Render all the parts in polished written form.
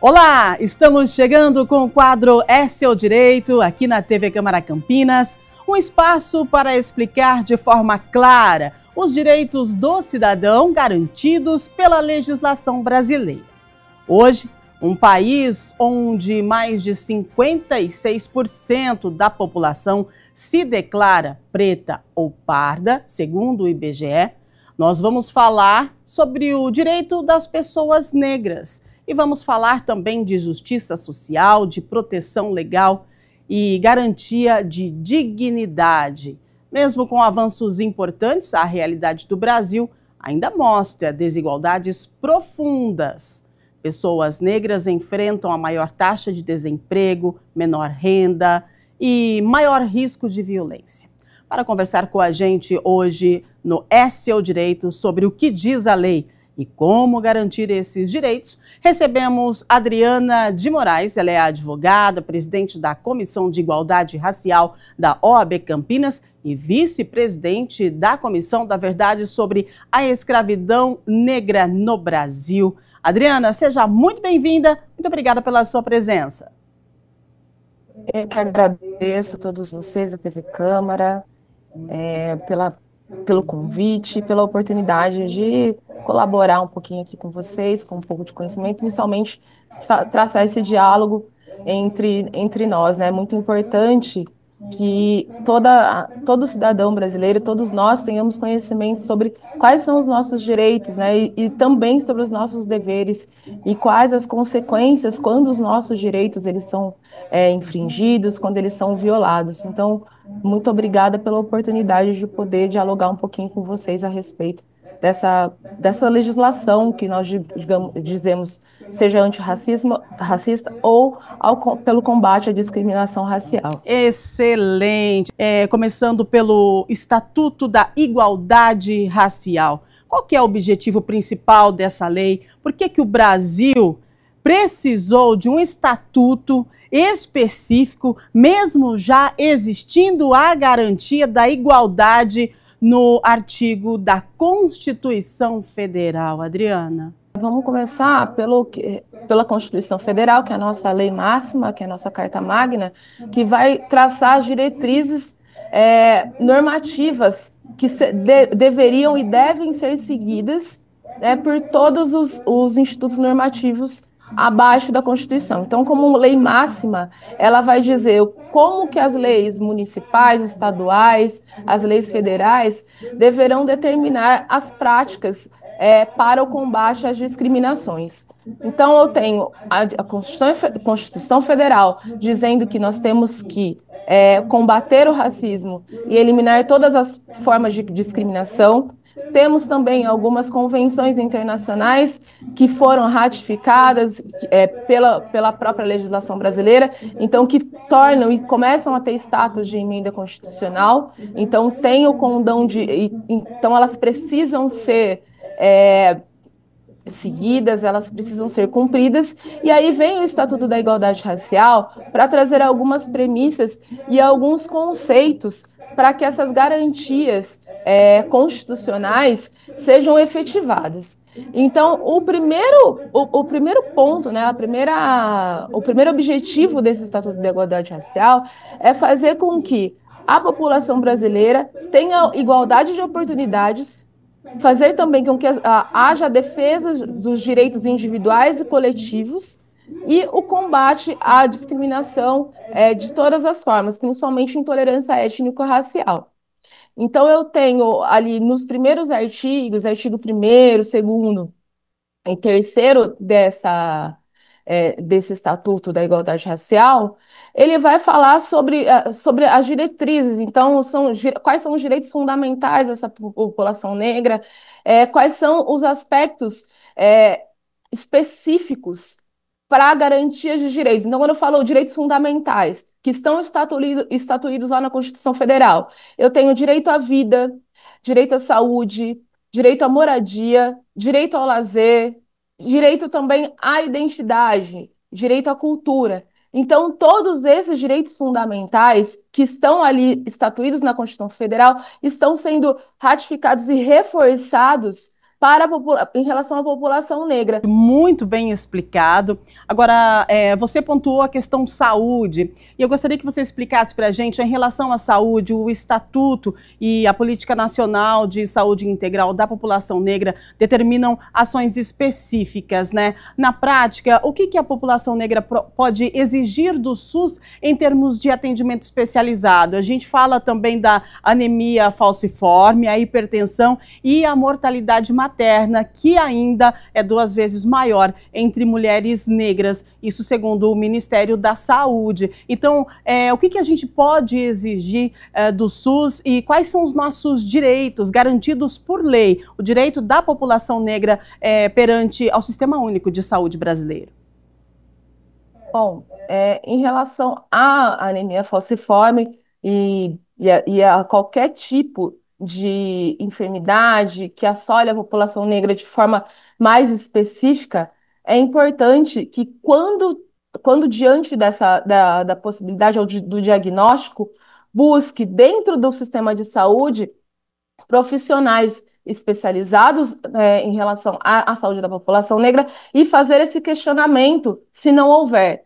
Olá, estamos chegando com o quadro É Seu Direito, aqui na TV Câmara Campinas, um espaço para explicar de forma clara os direitos do cidadão garantidos pela legislação brasileira. Hoje, um país onde mais de 56% da população se declara preta ou parda, segundo o IBGE, nós vamos falar sobre o direito das pessoas negras. E vamos falar também de justiça social, de proteção legal e garantia de dignidade. Mesmo com avanços importantes, a realidade do Brasil ainda mostra desigualdades profundas. Pessoas negras enfrentam a maior taxa de desemprego, menor renda e maior risco de violência. Para conversar com a gente hoje no É Seu Direito sobre o que diz a lei e como garantir esses direitos, recebemos Adriana de Moraes. Ela é advogada, presidente da Comissão de Igualdade Racial da OAB Campinas e vice-presidente da Comissão da Verdade sobre a Escravidão Negra no Brasil. Adriana, seja muito bem-vinda. Muito obrigada pela sua presença. Eu que agradeço a todos vocês, a TV Câmara, pelo convite, pela oportunidade de colaborar um pouquinho aqui com vocês, com um pouco de conhecimento, principalmente traçar esse diálogo entre nós, né? É muito importante que todo cidadão brasileiro, todos nós tenhamos conhecimento sobre quais são os nossos direitos, né? E também sobre os nossos deveres e quais as consequências quando os nossos direitos eles são infringidos, quando eles são violados. Então, muito obrigada pela oportunidade de poder dialogar um pouquinho com vocês a respeito dessa legislação que nós dizemos seja racista ou pelo combate à discriminação racial. Excelente! Começando pelo Estatuto da Igualdade Racial. Qual que é o objetivo principal dessa lei? Por que o Brasil precisou de um estatuto específico, mesmo já existindo a garantia da igualdade no artigo da Constituição Federal? Adriana. Vamos começar pela Constituição Federal, que é a nossa lei máxima, que é a nossa Carta Magna, que vai traçar as diretrizes normativas que deveriam e devem ser seguidas por todos os institutos normativos abaixo da Constituição. Então, como lei máxima, ela vai dizer como que as leis municipais, estaduais, as leis federais deverão determinar as práticas para o combate às discriminações. Então, eu tenho a Constituição Federal dizendo que nós temos que combater o racismo e eliminar todas as formas de discriminação. Temos também algumas convenções internacionais que foram ratificadas pela própria legislação brasileira, então que tornam e começam a ter status de emenda constitucional. Então tem o condão então elas precisam ser seguidas, elas precisam ser cumpridas, e aí vem o Estatuto da Igualdade Racial para trazer algumas premissas e alguns conceitos para que essas garantias constitucionais sejam efetivadas. Então, o primeiro ponto, né, o primeiro objetivo desse Estatuto da Igualdade Racial é fazer com que a população brasileira tenha igualdade de oportunidades, fazer também com que haja defesa dos direitos individuais e coletivos e o combate à discriminação de todas as formas, principalmente intolerância étnico-racial. Então, eu tenho ali nos primeiros artigos, artigo 1º, 2º e 3º desse Estatuto da Igualdade Racial, ele vai falar sobre as diretrizes. Então, quais são os direitos fundamentais dessa população negra, quais são os aspectos específicos para a garantia de direitos. Então, quando eu falo direitos fundamentais, que estão estatuídos lá na Constituição Federal, eu tenho direito à vida, direito à saúde, direito à moradia, direito ao lazer, direito também à identidade, direito à cultura. Então, todos esses direitos fundamentais que estão ali estatuídos na Constituição Federal estão sendo ratificados e reforçados em relação à população negra. Muito bem explicado. Agora, você pontuou a questão saúde, e eu gostaria que você explicasse para a gente, em relação à saúde, o Estatuto e a Política Nacional de Saúde Integral da População Negra determinam ações específicas, né? Na prática, o que a população negra pode exigir do SUS em termos de atendimento especializado? A gente fala também da anemia falciforme, a hipertensão e a mortalidade materna, que ainda é 2 vezes maior entre mulheres negras, isso segundo o Ministério da Saúde. Então, o que a gente pode exigir do SUS e quais são os nossos direitos garantidos por lei, o direito da população negra perante ao Sistema Único de Saúde brasileiro? Bom, em relação à anemia falciforme e a qualquer tipo de enfermidade que assole a população negra de forma mais específica, é importante que quando diante da possibilidade ou do diagnóstico, busque dentro do sistema de saúde profissionais especializados em relação à saúde da população negra e fazer esse questionamento se não houver.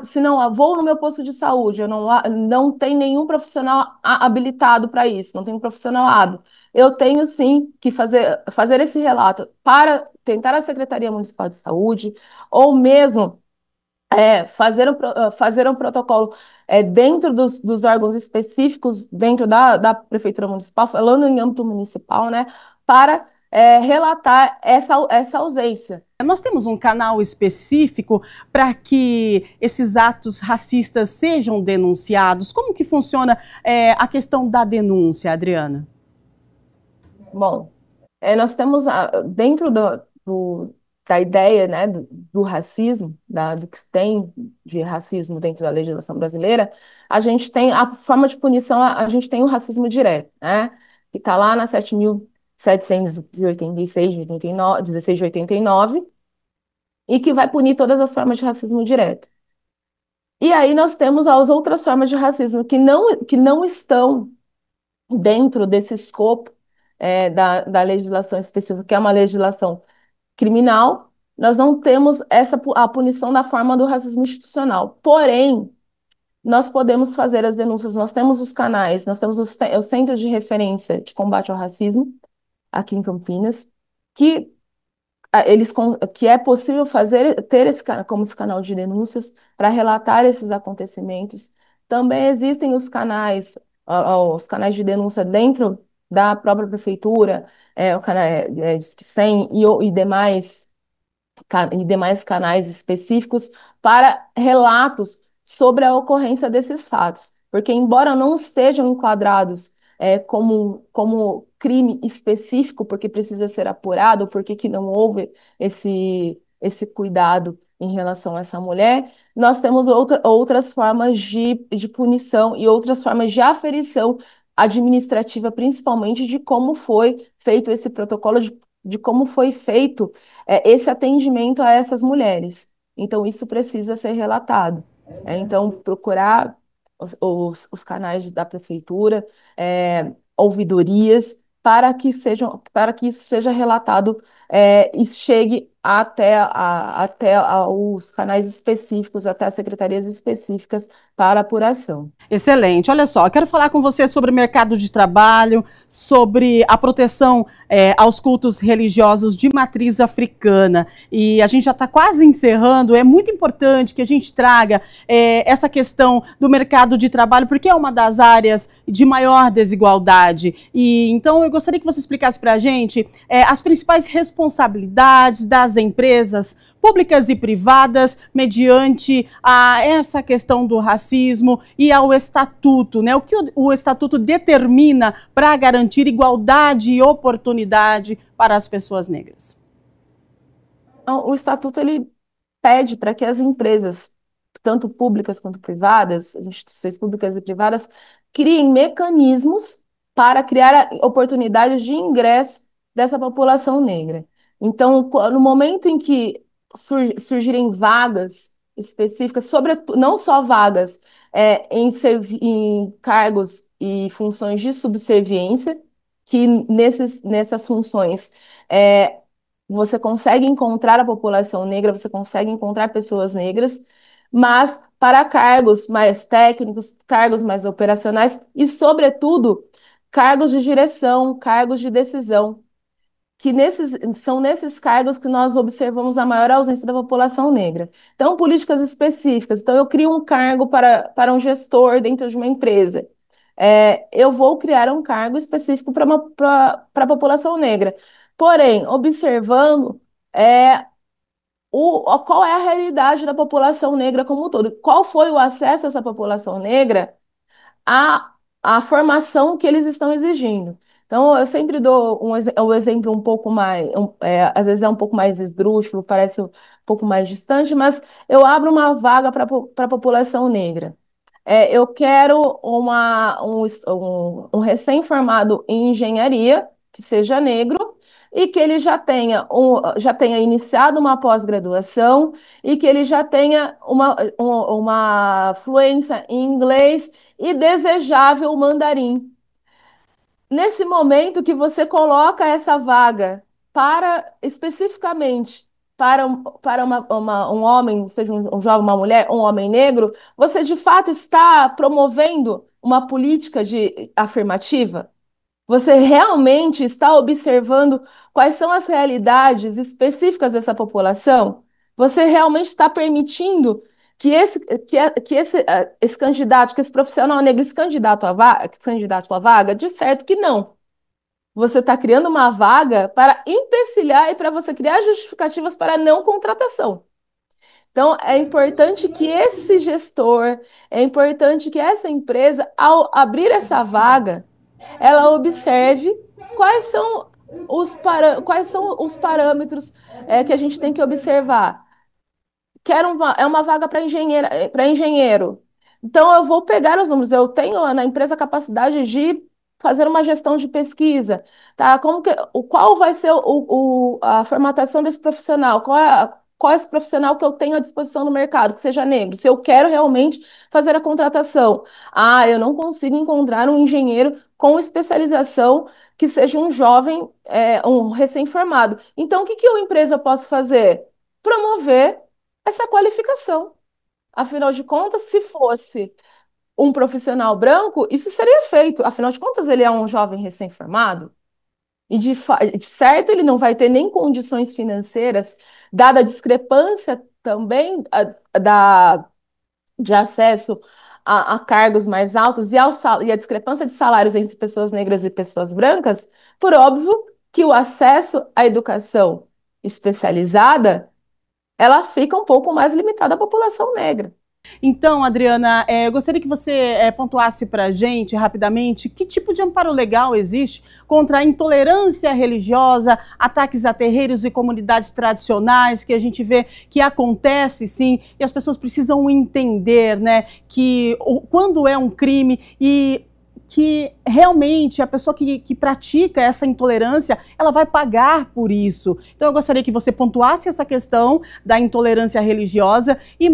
Se não, vou no meu posto de saúde, eu não tem nenhum profissional habilitado para isso, não tem um profissional hábil. Eu tenho sim que fazer esse relato para tentar a Secretaria Municipal de Saúde, ou mesmo fazer um protocolo dentro dos órgãos específicos, dentro da Prefeitura Municipal, falando em âmbito municipal, né, para relatar essa ausência. Nós temos um canal específico para que esses atos racistas sejam denunciados. Como que funciona a questão da denúncia, Adriana? Bom, nós temos dentro da ideia, né, do racismo, do que se tem de racismo dentro da legislação brasileira, a gente tem a forma de punição, a gente tem o racismo direto, né, que está lá na 7.786 de 89, 16 de 89, e que vai punir todas as formas de racismo direto. E aí nós temos as outras formas de racismo que não estão dentro desse escopo da legislação específica, que é uma legislação criminal. Nós não temos a punição da forma do racismo institucional. Porém, nós podemos fazer as denúncias, nós temos os canais, nós temos o Centro de Referência de Combate ao Racismo, aqui em Campinas, que que é possível ter como esse canal de denúncias para relatar esses acontecimentos. Também existem os canais de denúncia dentro da própria prefeitura, o canal Disque 100 e demais canais específicos para relatos sobre a ocorrência desses fatos. Porque, embora não estejam enquadrados como crime específico, porque precisa ser apurado, porque que não houve esse cuidado em relação a essa mulher, nós temos outras formas de punição e outras formas de aferição administrativa, principalmente de como foi feito esse protocolo, de como foi feito esse atendimento a essas mulheres. Então, isso precisa ser relatado. Então, procurar os canais da prefeitura, ouvidorias, para que isso seja relatado e chegue até os canais específicos, até as secretarias específicas para apuração. Excelente. Olha só, eu quero falar com você sobre o mercado de trabalho, sobre a proteção aos cultos religiosos de matriz africana. E a gente já está quase encerrando. É muito importante que a gente traga essa questão do mercado de trabalho, porque é uma das áreas de maior desigualdade. E então eu gostaria que você explicasse para a gente as principais responsabilidades das empresas públicas e privadas, mediante essa questão do racismo e ao estatuto, né? O que o estatuto determina para garantir igualdade e oportunidade para as pessoas negras? O estatuto ele pede para que as empresas, tanto públicas quanto privadas, as instituições públicas e privadas, criem mecanismos para criar oportunidades de ingresso dessa população negra. Então, no momento em que surgirem vagas específicas, não só vagas em cargos e funções de subserviência, que nessas funções é, você consegue encontrar a população negra, você consegue encontrar pessoas negras, mas para cargos mais técnicos, cargos mais operacionais e, sobretudo, cargos de direção, cargos de decisão, que são nesses cargos que nós observamos a maior ausência da população negra. Então, políticas específicas. Então, eu crio um cargo para um gestor dentro de uma empresa. Eu vou criar um cargo específico para a população negra. Porém, observando qual é a realidade da população negra como um todo, qual foi o acesso dessa população negra a, a formação que eles estão exigindo. Então, eu sempre dou um exemplo um pouco mais, às vezes é um pouco mais esdrúxulo, parece um pouco mais distante, mas eu abro uma vaga para a população negra. Eu quero um recém-formado em engenharia, que seja negro, e que ele já tenha iniciado uma pós-graduação e que ele já tenha uma fluência em inglês e desejável o mandarim. Nesse momento que você coloca essa vaga especificamente para um homem, seja um jovem, uma mulher, um homem negro, você de fato está promovendo uma política afirmativa? Você realmente está observando quais são as realidades específicas dessa população? Você realmente está permitindo esse candidato, que esse profissional negro, esse candidato à vaga? De certo que não. Você está criando uma vaga para empecilhar e para você criar justificativas para não contratação. Então, é importante que esse gestor, é importante que essa empresa, ao abrir essa vaga, ela observe quais são os parâmetros que a gente tem que observar. É uma vaga para engenheiro. Então, eu vou pegar os números. Eu tenho na empresa a capacidade de fazer uma gestão de pesquisa, tá? Qual vai ser a formatação desse profissional? Qual é esse profissional que eu tenho à disposição no mercado, que seja negro? Se eu quero realmente fazer a contratação. Ah, eu não consigo encontrar um engenheiro com especialização que seja um jovem, um recém-formado. Então, o que a empresa pode fazer? Promover essa qualificação. Afinal de contas, se fosse um profissional branco, isso seria feito. Afinal de contas, ele é um jovem recém-formado. E de certo, ele não vai ter nem condições financeiras, dada a discrepância também de acesso a cargos mais altos e a discrepância de salários entre pessoas negras e pessoas brancas, por óbvio que o acesso à educação especializada ela fica um pouco mais limitada à população negra. Então, Adriana, eu gostaria que você pontuasse para a gente, rapidamente, que tipo de amparo legal existe contra a intolerância religiosa, ataques a terreiros e comunidades tradicionais, que a gente vê que acontece, sim, e as pessoas precisam entender, né, que quando é um crime e que realmente a pessoa que pratica essa intolerância, ela vai pagar por isso. Então eu gostaria que você pontuasse essa questão da intolerância religiosa e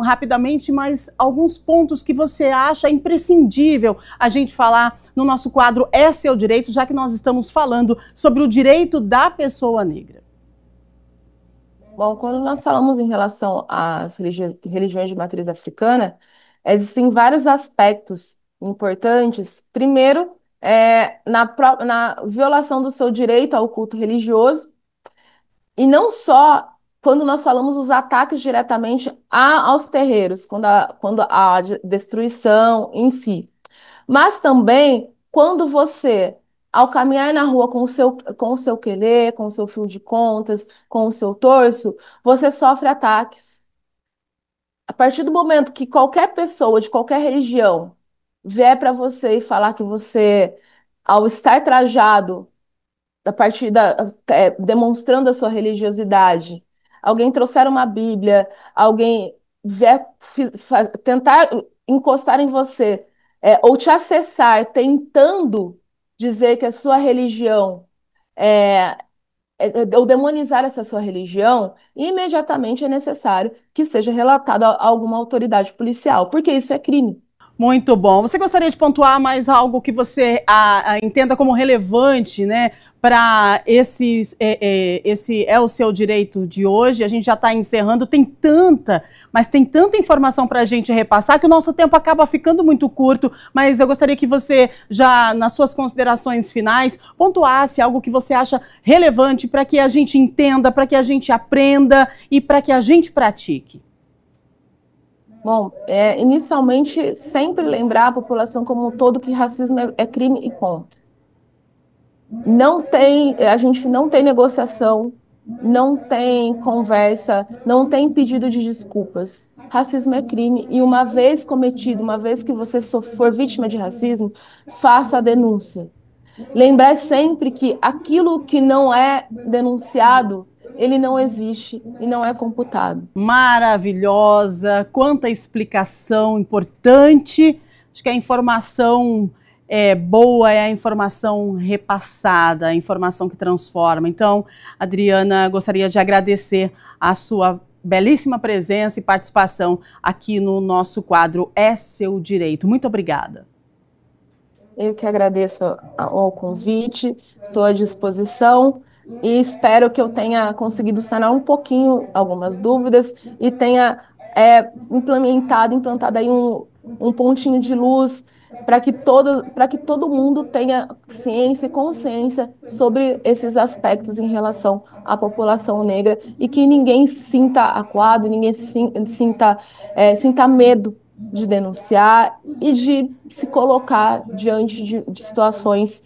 rapidamente, mais alguns pontos que você acha imprescindível a gente falar no nosso quadro É Seu Direito, já que nós estamos falando sobre o direito da pessoa negra. Bom, quando nós falamos em relação às religiões de matriz africana, existem vários aspectos importantes. Primeiro, na violação do seu direito ao culto religioso, e não só quando nós falamos os ataques diretamente aos terreiros, quando a destruição em si, mas também quando você, ao caminhar na rua com o seu quelé, com o seu fio de contas, com o seu torso, você sofre ataques. A partir do momento que qualquer pessoa de qualquer religião vier para você e falar que você, ao estar trajado, demonstrando a sua religiosidade, alguém trouxer uma Bíblia, alguém vier tentar encostar em você, ou te acessar, tentando dizer que a sua religião ou demonizar essa sua religião, imediatamente é necessário que seja relatado a alguma autoridade policial, porque isso é crime. Muito bom. Você gostaria de pontuar mais algo que você entenda como relevante, né, para esse é o seu direito de hoje? A gente já está encerrando, mas tem tanta informação para a gente repassar que o nosso tempo acaba ficando muito curto, mas eu gostaria que você, já nas suas considerações finais, pontuasse algo que você acha relevante para que a gente entenda, para que a gente aprenda e para que a gente pratique. Bom, inicialmente, sempre lembrar a população como um todo que racismo é crime e ponto. A gente não tem negociação, não tem conversa, não tem pedido de desculpas. Racismo é crime e uma vez cometido, uma vez que você for vítima de racismo, faça a denúncia. Lembrar sempre que aquilo que não é denunciado, ele não existe e não é computado. Maravilhosa, quanta explicação importante. Acho que a informação boa é a informação repassada, a informação que transforma. Então, Adriana, gostaria de agradecer a sua belíssima presença e participação aqui no nosso quadro É Seu Direito. Muito obrigada. Eu que agradeço ao convite, estou à disposição e espero que eu tenha conseguido sanar um pouquinho algumas dúvidas e tenha implantado aí um pontinho de luz para que todo mundo tenha ciência e consciência sobre esses aspectos em relação à população negra e que ninguém se sinta acuado, ninguém sinta medo de denunciar e de se colocar diante de situações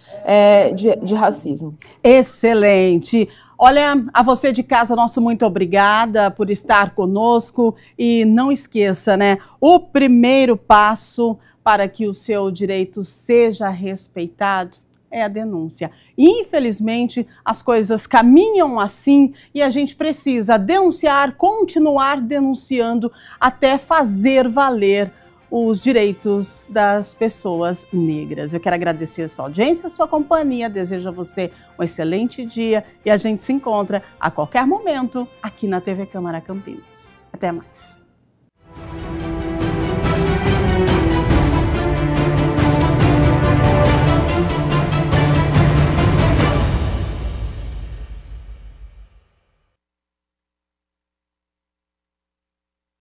de racismo. Excelente! Olha, a você de casa, nosso muito obrigada por estar conosco e não esqueça, né, o primeiro passo para que o seu direito seja respeitado é a denúncia. Infelizmente, as coisas caminham assim e a gente precisa denunciar, continuar denunciando até fazer valer os direitos das pessoas negras. Eu quero agradecer a sua audiência, a sua companhia, desejo a você um excelente dia e a gente se encontra a qualquer momento aqui na TV Câmara Campinas. Até mais.